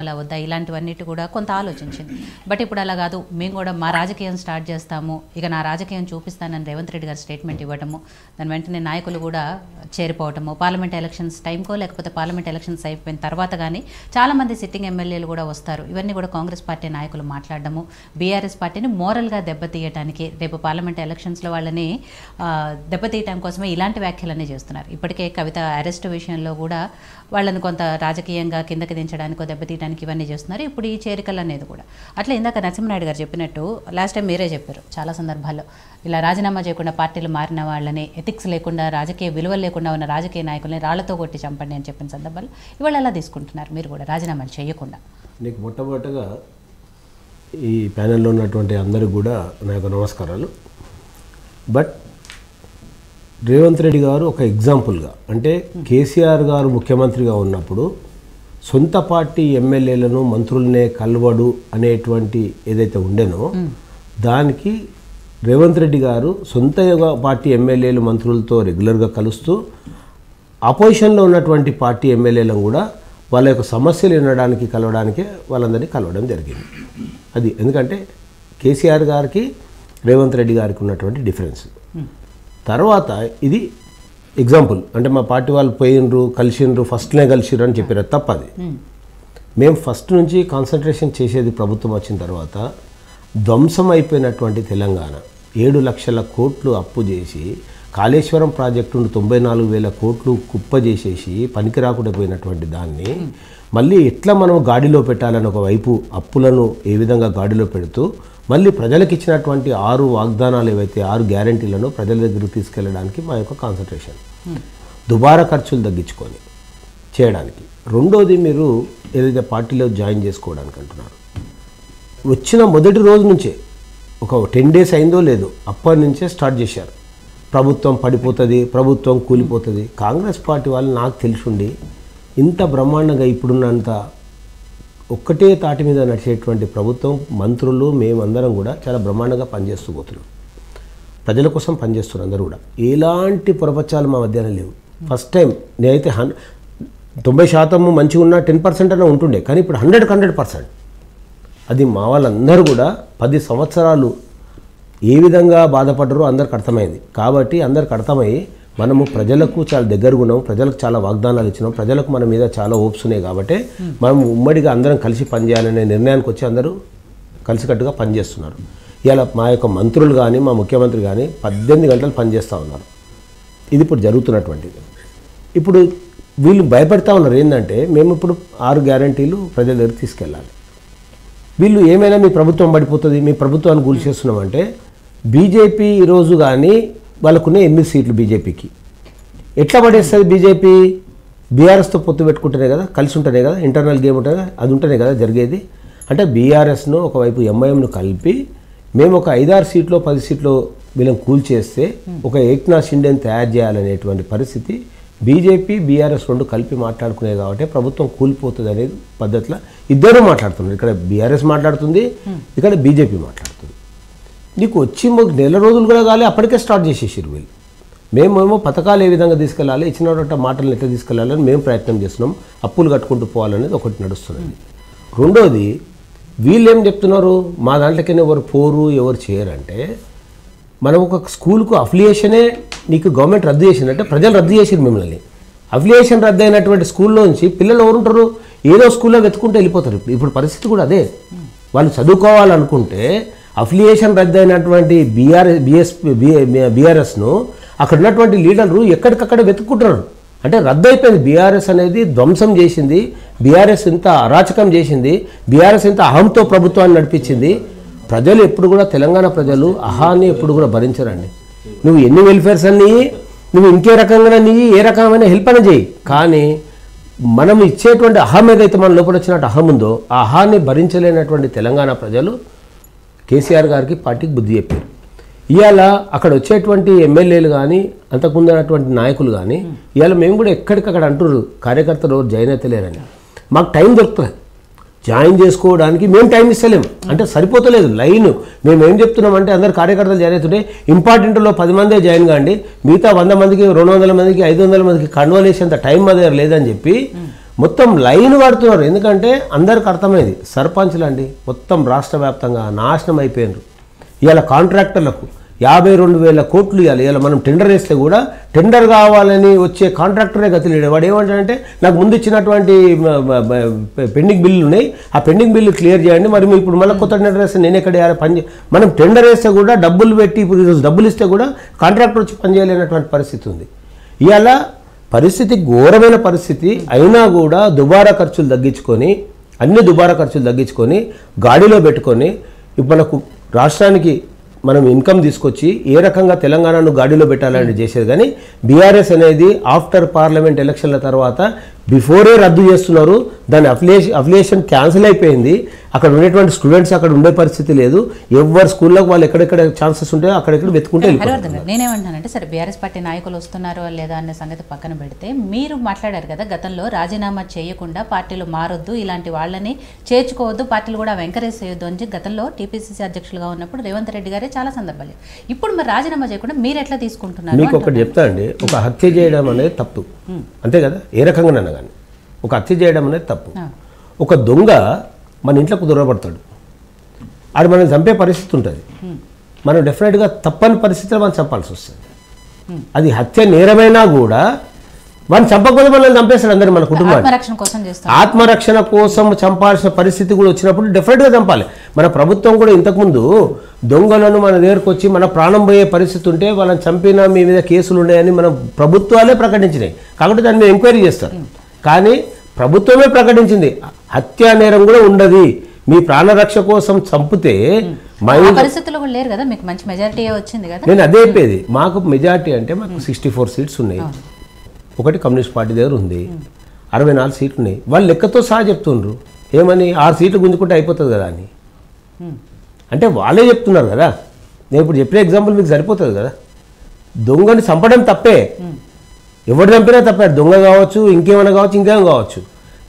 అలా వద్దా ఇలాంటివన్నిటి కూడా కొంత ఆలోచించింది. బట్ ఇప్పుడు అలా కాదు, మేము కూడా మా రాజకీయం స్టార్ట్ చేస్తాము, ఇక నా రాజకీయం చూపిస్తానని రేవంత్ రెడ్డి గారు స్టేట్మెంట్ ఇవ్వటము, దాని వెంటనే నాయకులు కూడా చేరిపోవటము, పార్లమెంట్ ఎలక్షన్స్ టైంకో లేకపోతే పార్లమెంట్ ఎలక్షన్స్ అయిపోయిన తర్వాత కానీ చాలామంది సిట్టింగ్ ఎమ్మెల్యేలు కూడా వస్తారు. ఇవన్నీ కూడా కాంగ్రెస్ పార్టీ నాయకులు మాట్లాడడము, బీఆర్ఎస్ పార్టీని మోరల్గా దెబ్బతీయటానికి, రేపు పార్లమెంట్ ఎలక్షన్స్లో వాళ్ళని దెబ్బతీయటం కోసమే ఇలాంటి వ్యాఖ్యలన్నీ చేస్తున్నారు. ఇప్పటికే కవిత అరెస్ట్ విషయంలో కూడా వాళ్ళని కొంత రాజకీయంగా కిందకి దించడానికో దెబ్బతీయడానికి ఇవన్నీ చేస్తున్నారు. ఇప్పుడు ఈ చేరికలు అనేది కూడా అట్లా ఇందాక నరసింహనాయుడు గారు చెప్పినట్టు లాస్ట్ టైం మీరే చెప్పారు చాలా సందర్భాల్లో, ఇలా రాజీనామా చేయకుండా పార్టీలు మారిన వాళ్ళని, ఎథిక్స్ లేకుండా రాజకీయ విలువలు లేకుండా ఉన్న రాజకీయ నాయకుల్ని రాళ్లతో కొట్టి చంపండి అని చెప్పిన సందర్భాలు ఇవాళ ఎలా తీసుకుంటున్నారు మీరు కూడా రాజీనామాలు చేయకుండా? నీకు మొట్టమొదటిగా ఈ ప్యానెల్లో ఉన్నటువంటి అందరికీ కూడా నా యొక్క నమస్కారాలు. బట్ రేవంత్ రెడ్డి గారు ఒక ఎగ్జాంపుల్గా, అంటే కేసీఆర్ గారు ముఖ్యమంత్రిగా ఉన్నప్పుడు సొంత పార్టీ ఎమ్మెల్యేలను మంత్రులనే కలవడు అనేటువంటి ఏదైతే ఉండేనో దానికి రేవంత్ రెడ్డి గారు సొంత పార్టీ ఎమ్మెల్యేలు మంత్రులతో రెగ్యులర్గా కలుస్తూ అపోజిషన్లో ఉన్నటువంటి పార్టీ ఎమ్మెల్యేలను కూడా వాళ్ళ యొక్క సమస్యలు వినడానికి కలవడానికే వాళ్ళందరినీ కలవడం జరిగింది. అది ఎందుకంటే కేసీఆర్ గారికి రేవంత్ రెడ్డి గారికి ఉన్నటువంటి డిఫరెన్స్. తర్వాత ఇది ఎగ్జాంపుల్, అంటే మా పార్టీ వాళ్ళు పోయినరు కలిసినరు ఫస్ట్నే కలిసిరు అని చెప్పారు, తప్పది. మేము ఫస్ట్ నుంచి కాన్సన్ట్రేషన్ చేసేది ప్రభుత్వం వచ్చిన తర్వాత ధ్వంసం అయిపోయినటువంటి తెలంగాణ 7 లక్షల కోట్లు అప్పు చేసి కాళేశ్వరం ప్రాజెక్టును 94,000 కోట్లు కుప్ప చేసేసి పనికి రాకుండా పోయినటువంటి దాన్ని మళ్ళీ ఎట్లా మనం గాడిలో పెట్టాలని ఒకవైపు అప్పులను ఏ విధంగా గాడిలో పెడుతూ మళ్ళీ ప్రజలకు ఇచ్చినటువంటి 6 వాగ్దానాలు ఏవైతే 6 గ్యారంటీలను ప్రజల దగ్గరకు తీసుకెళ్ళడానికి మా యొక్క కాన్సన్ట్రేషన్, దుబారా ఖర్చులు తగ్గించుకొని చేయడానికి. రెండోది, మీరు ఏదైతే పార్టీలో జాయిన్ చేసుకోవడానికి అంటున్నారు, వచ్చిన మొదటి రోజు నుంచే ఒక 10 డేస్ అయిందో లేదో అప్పటి నుంచే స్టార్ట్ చేశారు, ప్రభుత్వం పడిపోతుంది, ప్రభుత్వం కూలిపోతుంది. కాంగ్రెస్ పార్టీ వాళ్ళు నాకు తెలిసిండి ఇంత బ్రహ్మాండంగా ఇప్పుడున్నంత ఒక్కటే తాటి మీద నడిచేటువంటి ప్రభుత్వం, మంత్రులు మేమందరం కూడా చాలా బ్రహ్మాండంగా పనిచేస్తూ పోతున్నాం, ప్రజల కోసం పనిచేస్తున్నారు అందరూ కూడా. ఎలాంటి పొరపచ్చాలు మా మధ్యాహ్నం లేవు. ఫస్ట్ టైం నేనైతే 90% మంచిగా ఉన్న 10% అనే ఉంటుండే, కానీ ఇప్పుడు 100%. అది మా వాళ్ళందరూ కూడా 10 సంవత్సరాలు ఏ విధంగా బాధపడ్డారో అందరికి అర్థమైంది. కాబట్టి అందరికి అర్థమయ్యి మనము ప్రజలకు చాలా దగ్గరగా ఉన్నాం, ప్రజలకు చాలా వాగ్దానాలు ఇచ్చినాం, ప్రజలకు మన మీద చాలా హోప్స్ ఉన్నాయి. కాబట్టి మనం ఉమ్మడిగా అందరం కలిసి పనిచేయాలనే నిర్ణయానికి వచ్చి అందరూ కలిసికట్టుగా పనిచేస్తున్నారు. ఇలా మా యొక్క మంత్రులు కానీ మా ముఖ్యమంత్రి కానీ 18 గంటలు పనిచేస్తూ ఉన్నారు. ఇది ఇప్పుడు జరుగుతున్నటువంటిది. ఇప్పుడు వీళ్ళు భయపడతా ఉన్నారు ఏంటంటే, మేము ఇప్పుడు 6 గ్యారంటీలు ప్రజల దగ్గరికి తీసుకెళ్ళాలి, వీళ్ళు ఏమైనా మీ ప్రభుత్వం పడిపోతుంది, మీ ప్రభుత్వాన్ని కూల్ చేస్తున్నామంటే, బీజేపీ ఈరోజు కానీ వాళ్ళకున్న 8 సీట్లు బీజేపీకి ఎట్లా పడేస్తుంది? బీజేపీ బీఆర్ఎస్తో పొత్తు పెట్టుకుంటేనే కదా, కలిసి ఉంటేనే కదా, ఇంటర్నల్ గేమ్ ఉంటుంది, అది ఉంటేనే కదా జరిగేది. అంటే బీఆర్ఎస్ను ఒకవైపు ఎంఐఎంను కలిపి మేము ఒక 5-6 సీట్లో 10 సీట్లో వీళ్ళని కూల్ చేస్తే ఒక ఏక్నాథ్ షిండేని తయారు చేయాలనేటువంటి పరిస్థితి బీజేపీ బీఆర్ఎస్ రెండు కలిపి మాట్లాడుకునేది. కాబట్టి ప్రభుత్వం కూలిపోతుంది అనేది పద్ధతిలో ఇద్దరు మాట్లాడుతున్నారు. ఇక్కడ బీఆర్ఎస్ మాట్లాడుతుంది, ఇక్కడ బీజేపీ మాట్లాడుతుంది. నీకు వచ్చి నెల రోజులు కూడా కాలే అప్పటికే స్టార్ట్ చేసేసారు వీళ్ళు. మేమేమో పథకాలు ఏ విధంగా తీసుకెళ్ళాలి, ఇచ్చినటువంటి మాటలను ఎట్లా తీసుకెళ్ళాలని మేము ప్రయత్నం చేస్తున్నాం, అప్పులు కట్టుకుంటూ పోవాలనేది ఒకటి నడుస్తున్నది. రెండోది, వీళ్ళు ఏం చెప్తున్నారు, మా దాంట్లోకైనా ఎవరు పోరు ఎవరు చేయరంటే, మనం ఒక స్కూల్కు అఫిలియేషనే నీకు గవర్నమెంట్ రద్దు చేసిందంటే ప్రజలు రద్దు చేసారు మిమ్మల్ని. అఫిలియేషన్ రద్దు అయినటువంటి స్కూల్లోంచి పిల్లలు ఎవరుంటారు, ఏదో స్కూల్లో వెతుకుంటూ వెళ్ళిపోతారు. ఇప్పుడు పరిస్థితి కూడా అదే. వాళ్ళు చదువుకోవాలనుకుంటే అఫిలియేషన్ రద్దు అయినటువంటి బీఆర్ఎస్ను అక్కడ ఉన్నటువంటి లీడర్లు ఎక్కడికక్కడ వెతుక్కుంటున్నారు. అంటే రద్దు అయిపోయింది. బీఆర్ఎస్ అనేది ధ్వంసం చేసింది, బీఆర్ఎస్ ఇంత అరాచకం చేసింది, బీఆర్ఎస్ ఇంత అహంతో ప్రభుత్వాన్ని నడిపించింది. ప్రజలు ఎప్పుడు కూడా, తెలంగాణ ప్రజలు అహాన్ని ఎప్పుడు కూడా భరించరండి. నువ్వు ఎన్ని వెల్ఫేర్స్ అన్నీ నువ్వు ఇంకే రకంగా నీ ఏ రకమైన హెల్ప్ అని చేయి, కానీ మనం ఇచ్చేటువంటి అహం ఏదైతే మన లోపల వచ్చినట్టు అహం ఉందో ఆ అహాన్ని భరించలేనటువంటి తెలంగాణ ప్రజలు కేసీఆర్ గారికి పార్టీకి బుద్ధి చెప్పారు. ఇవాళ అక్కడ వచ్చేటువంటి ఎమ్మెల్యేలు కానీ అంతకుముందు ఉన్నటువంటి నాయకులు కానీ ఇవాళ మేము కూడా ఎక్కడికక్కడ అంటున్నారు కార్యకర్తలు ఎవరు జాయిన్ అయితే లేరని. మాకు టైం దొరుకుతుంది జాయిన్ చేసుకోవడానికి, మేము టైం ఇస్తలేము అంటే సరిపోతలేదు లైన్. మేము ఏం చెప్తున్నామంటే అందరు కార్యకర్తలు జాయిన్ అవుతుంటే ఇంపార్టెంట్లో 10 మందే జాయిన్ కాండి, మిగతా 100 మందికి 200 మందికి 500 మందికి కన్వలేసేంత టైం మా దగ్గర లేదని చెప్పి మొత్తం లైన్ కడుతున్నారు. ఎందుకంటే అందరికి అర్థమైంది సర్పంచ్లు అండి మొత్తం రాష్ట్ర వ్యాప్తంగా నాశనం అయిపోయినారు. ఇవాళ కాంట్రాక్టర్లకు 52,000 కోట్లు ఇవ్వాలి. ఇలా మనం టెండర్ వేస్తే కూడా టెండర్ కావాలని వచ్చే కాంట్రాక్టరే గతి లేడు. వాడు ఏమంటాడంటే నాకు ముందు ఇచ్చినటువంటి పెండింగ్ బిల్లులు ఉన్నాయి, ఆ పెండింగ్ బిల్లు క్లియర్ చేయండి, మరి ఇప్పుడు మళ్ళీ కొత్త టెండర్ వేస్తే నేను ఎక్కడ పని మనం టెండర్ వేస్తే కూడా డబ్బులు పెట్టి ఇప్పుడు ఈరోజు డబ్బులు ఇస్తే కూడా కాంట్రాక్టర్ వచ్చి పనిచేయలేనటువంటి పరిస్థితి ఉంది. ఇవాళ పరిస్థితి ఘోరమైన పరిస్థితి అయినా కూడా దుబారా ఖర్చులు తగ్గించుకొని అన్ని దుబారా ఖర్చులు తగ్గించుకొని గాడిలో పెట్టుకొని ఇప్పుడు మనకు రాష్ట్రానికి మనం ఇన్కమ్ తీసుకొచ్చి ఏ రకంగా తెలంగాణను గాడిలో పెట్టాలని చేసేది. కానీ బీఆర్ఎస్ అనేది ఆఫ్టర్ పార్లమెంట్ ఎలక్షన్ల తర్వాత బిఫోరే రద్దు చేస్తున్నారు. దాని అఫిలియేషన్ క్యాన్సిల్ అయిపోయింది. అక్కడ ఉండేటువంటి స్టూడెంట్స్ అక్కడ ఉండే పరిస్థితి లేదు. ఎవరి స్కూల్లోకి వాళ్ళు ఎక్కడెక్కడ ఛాన్సెస్ ఉంటాయో అక్కడెక్కడ వెతుకుంటే నేనేమంటానంటే సరే బీఆర్ఎస్ పార్టీ నాయకులు వస్తున్నారో లేదా అనే సంగతి పక్కన పెడితే మీరు మాట్లాడారు కదా గతంలో రాజీనామా చేయకుండా పార్టీలు మారొద్దు, ఇలాంటి వాళ్ళని చేర్చుకోవద్దు, పార్టీలు కూడా ఎంకరేజ్ చేయొద్దు అని గతంలో టీపీసీసీ అధ్యక్షులుగా ఉన్నప్పుడు రేవంత్ రెడ్డి గారే చాలా సందర్భాలు. ఇప్పుడు మరి రాజీనామా చేయకుండా మీరు ఎట్లా తీసుకుంటున్నారు? మీకు ఒకటి చెప్తా అండి, ఒక హత్య చేయడం అనేది తప్పు అంతే కదా, ఏ రకంగానైనా కానీ ఒక హత్య చేయడం అనేది తప్పు. ఒక దొంగ మన ఇంట్లోకి దొరబడతాడు, ఆడు మనం చంపే పరిస్థితి ఉంటుంది, మనం డెఫినెట్గా తప్పని పరిస్థితిలో మనం చంపాల్సి వస్తుంది. అది హత్య నేరమైనా కూడా మనం చంపకపోతే మనల్ని చంపేస్తాడు అందరూ మన కుటుంబాన్ని. ఆత్మరక్షణ కోసం చంపాల్సిన పరిస్థితి కూడా వచ్చినప్పుడు డెఫినెట్గా చంపాలి. మన ప్రభుత్వం కూడా ఇంతకుముందు దొంగలను మన దగ్గరకు వచ్చి మన ప్రాణం పోయే పరిస్థితి ఉంటే వాళ్ళని చంపినా మీ మీద కేసులు ఉన్నాయని మన ప్రభుత్వాలే ప్రకటించినాయి. కాబట్టి దాన్ని మీద ఎంక్వైరీ చేస్తారు. కానీ ప్రభుత్వమే ప్రకటించింది హత్యా నేరం కూడా ఉండదు, మీ ప్రాణరక్ష కోసం చంపితే పరిస్థితుల్లో కూడా లేరు కదా, మీకు మంచి మెజారిటీ వచ్చింది కదా. నేను అదే చెప్పేది, మాకు మెజారిటీ అంటే మాకు 64 సీట్స్ ఉన్నాయి. ఒకటి కమ్యూనిస్ట్ పార్టీ దగ్గర ఉంది, 64 సీట్లు ఉన్నాయి. వాళ్ళు లెక్కతో సహా చెప్తుండ్రు ఏమని 6 సీట్లు గుంజుకుంటే అయిపోతుంది కదా అని. అంటే వాళ్ళే చెప్తున్నారు కదా. నేను ఇప్పుడు చెప్పిన ఎగ్జాంపుల్ మీకు సరిపోతుంది కదా. దొంగని చంపడం తప్పే, ఎవరు చంపినా తప్పే, దొంగ కావచ్చు ఇంకేమైనా కావచ్చు ఇంకేమైనా కావచ్చు.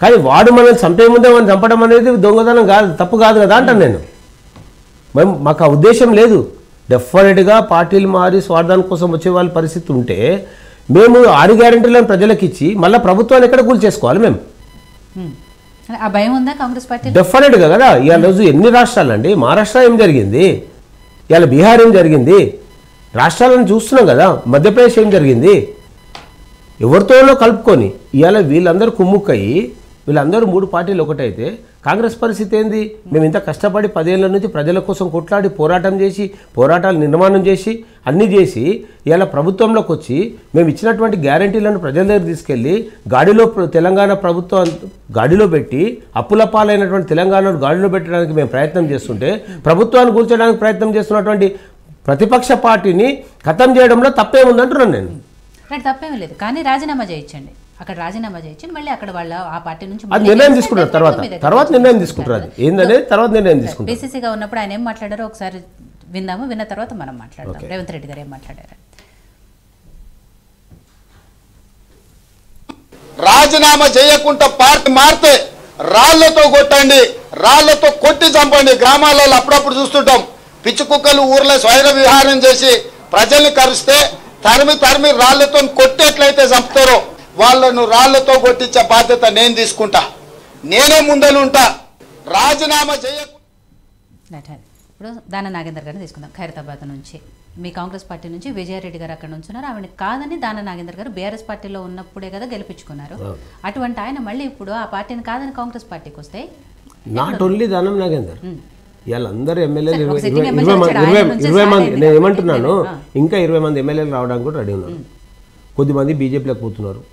కానీ వాడు మనల్ని చంపే ముందే మనం చంపడం అనేది దొంగతనం కాదు, తప్పు కాదు కదా అంటాను నేను. మాకు ఆ ఉద్దేశం లేదు. డెఫినెట్గా పార్టీలు మారి స్వార్థాని కోసం వచ్చే వాళ్ళ పరిస్థితి ఉంటే మేము 6 గ్యారెంటీలను ప్రజలకు ఇచ్చి మళ్ళీ ప్రభుత్వాన్ని ఎక్కడ కూల్ చేసుకోవాలి మేము? ఆ భయం ఉందా కాంగ్రెస్ పార్టీ? డెఫినెట్గా కదా. ఇవాళ రోజు ఎన్ని రాష్ట్రాలండి, మహారాష్ట్ర ఏం జరిగింది, ఇవాళ బీహార్ ఏం జరిగింది, రాష్ట్రాలను చూస్తున్నాం కదా, మధ్యప్రదేశ్ ఏం జరిగింది, ఎవరితోనో కలుపుకొని ఇవాళ వీళ్ళందరూ కుమ్ముక్కయ్యి వీళ్ళందరూ 3 పార్టీలు ఒకటైతే కాంగ్రెస్ పరిస్థితి ఏంది? మేము ఇంత కష్టపడి 10 ఏళ్ల నుంచి ప్రజల కోసం కొట్లాడి పోరాటం చేసి పోరాటాలు నిర్మాణం చేసి అన్నీ చేసి ఇవాళ ప్రభుత్వంలోకి వచ్చి మేము ఇచ్చినటువంటి గ్యారంటీలను ప్రజల దగ్గర తీసుకెళ్ళి గాడిలో తెలంగాణ ప్రభుత్వం గాడిలో పెట్టి అప్పుల పాలైనటువంటి తెలంగాణను గాడిలో పెట్టడానికి మేము ప్రయత్నం చేస్తుంటే ప్రభుత్వాన్ని కూల్చడానికి ప్రయత్నం చేస్తున్నటువంటి ప్రతిపక్ష పార్టీని ఖతం చేయడంలో తప్పేముందంటున్నాను నేను. తప్పేమీ లేదు, కానీ రాజీనామా చేయించండి. అక్కడ రాజీనామా చేయించి మళ్ళీ అక్కడ వాళ్ళ ఆ పార్టీ నుంచి నిర్ణయం తీసుకుంటారు. తర్వాత నిర్ణయం తీసుకుంటారు. అది ఏందనేది తర్వాత నిర్ణయం తీసుకుంటారు. బీసీసీగా ఉన్నప్పుడు ఆయన ఏం మాట్లాడారో ఒకసారి విందాము, విన్న తర్వాత మనం మాట్లాడదాం. రేవంత్ రెడ్డి గారు ఏం మాట్లాడారు? రాజీనామా చేయకుండా పార్టీ మారితే రాళ్లతో కొట్టండి, రాళ్లతో కొట్టి చంపండి. గ్రామాలలో అప్పుడప్పుడు చూస్తుంటాం, పిచ్చి కుక్కలు ఊర్లో స్వైర విహారం చేసి ప్రజల్ని కరిస్తే తరిమి రాళ్లతో కొట్టేట్లయితే చంపుతారో వాళ్ళను రాళ్లతో కొట్టించే బాధ్యత నేను తీసుకుంటా, నేనే ముందలుంటా. రాజీనామా చేయకుండా ఇప్పుడు దాన నాగేందర్ గారిని తీసుకుందాం. ఖైరతాబాద్ నుంచి మీ కాంగ్రెస్ పార్టీ నుంచి విజయారెడ్డి గారు అక్కడ ఉంచున్నారు. ఆవిడ కాదని దాన నాగేందర్ గారు బీఆర్ఎస్ పార్టీలో ఉన్నప్పుడే కదా గెలిపించుకున్నారు. అటువంటి ఆయన మళ్ళీ ఇప్పుడు ఆ పార్టీని కాదని కాంగ్రెస్ పార్టీకి వస్తే నాట్ ఓన్లీ దానం నాగేందర్, వీళ్ళందరూ ఎమ్మెల్యేలు 20 మంది, నేను ఏమంటున్నాను ఇంకా 20 మంది ఎమ్మెల్యేలు రావడానికి కూడా రెడీ ఉన్నారు. కొద్దిమంది బీజేపీలోకి పోతున్నారు,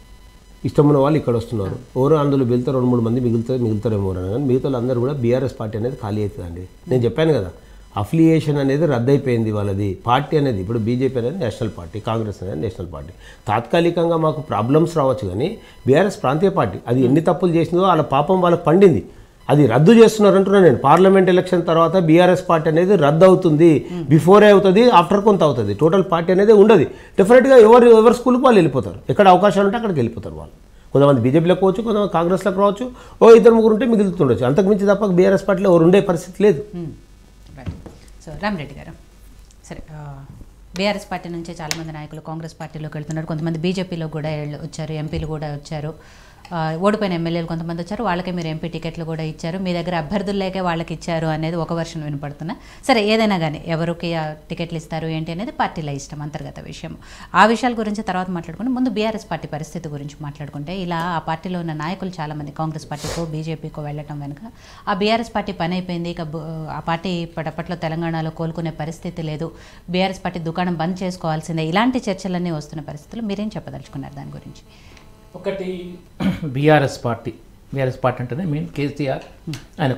ఇష్టం ఉన్న వాళ్ళు ఇక్కడ వస్తున్నారు. ఎవరో అందులో వెళ్తే 2-3 మంది మిగులుతారేమో కానీ మిగతా అందరూ కూడా బీఆర్ఎస్ పార్టీ అనేది ఖాళీ అవుతుందండి. నేను చెప్పాను కదా, అఫిలియేషన్ అనేది రద్దయిపోయింది వాళ్ళది. పార్టీ అనేది ఇప్పుడు బీజేపీ అనేది నేషనల్ పార్టీ, కాంగ్రెస్ అనేది నేషనల్ పార్టీ. తాత్కాలికంగా మాకు ప్రాబ్లమ్స్ రావచ్చు కానీ బీఆర్ఎస్ ప్రాంతీయ పార్టీ, అది ఎన్ని తప్పులు చేసిందో వాళ్ళ పాపం వాళ్ళకి పండింది. అది రద్దు చేస్తున్నారు అంటున్నాను నేను. పార్లమెంట్ ఎలక్షన్ తర్వాత బీఆర్ఎస్ పార్టీ అనేది రద్దు అవుతుంది, బిఫోరే అవుతుంది, ఆఫ్టర్ కొంత అవుతుంది. టోటల్ పార్టీ అనేది ఉండదు. డెఫినెట్గా ఎవరి స్కూల్కి వాళ్ళు వెళ్ళిపోతారు, ఎక్కడ అవకాశాలు ఉంటే అక్కడికి వెళ్ళిపోతారు వాళ్ళు. కొంతమంది బీజేపీలోకి పోవచ్చు, కొంతమంది కాంగ్రెస్లోకి రావచ్చు, 2-3 ఉంటే మిగులుతుండొచ్చు. అంతకుమించి తప్ప బీఆర్ఎస్ పార్టీలో ఎవరు ఉండే పరిస్థితి లేదు. సో రామరెడ్డి గారు, సరే బీఆర్ఎస్ పార్టీ నుంచే చాలామంది నాయకులు కాంగ్రెస్ పార్టీలోకి వెళ్తున్నారు, కొంతమంది బీజేపీలో కూడా వచ్చారు, ఎంపీలు కూడా వచ్చారు. ఓడిపోయిన ఎమ్మెల్యేలు కొంతమంది వచ్చారు, వాళ్ళకే మీరు ఎంపీ టికెట్లు కూడా ఇచ్చారు, మీ దగ్గర అభ్యర్థులు లేకే వాళ్ళకి ఇచ్చారు అనేది ఒక వర్షన్ వినపడుతున్నా. సరే ఏదైనా కానీ ఎవరికి ఆ టికెట్లు ఇస్తారు ఏంటి అనేది పార్టీల ఇష్టం, అంతర్గత విషయం. ఆ విషయాల గురించి తర్వాత మాట్లాడుకుంటే ముందు బీఆర్ఎస్ పార్టీ పరిస్థితి గురించి మాట్లాడుకుంటే, ఇలా ఆ పార్టీలో ఉన్న నాయకులు చాలామంది కాంగ్రెస్ పార్టీకో బీజేపీకో వెళ్ళటం వెనుక ఆ బీఆర్ఎస్ పార్టీ పని అయిపోయింది, ఇక ఆ పార్టీ అప్పట్లో తెలంగాణలో కోలుకునే పరిస్థితి లేదు, బీఆర్ఎస్ పార్టీ దుకాణం బంద్ చేసుకోవాల్సిందే, ఇలాంటి చర్చలన్నీ వస్తున్న పరిస్థితులు మీరేం చెప్పదలుచుకున్నారు దాని గురించి? ఒకటి బీఆర్ఎస్ పార్టీ అంటేనే మెయిన్ కేసీఆర్ ఆయన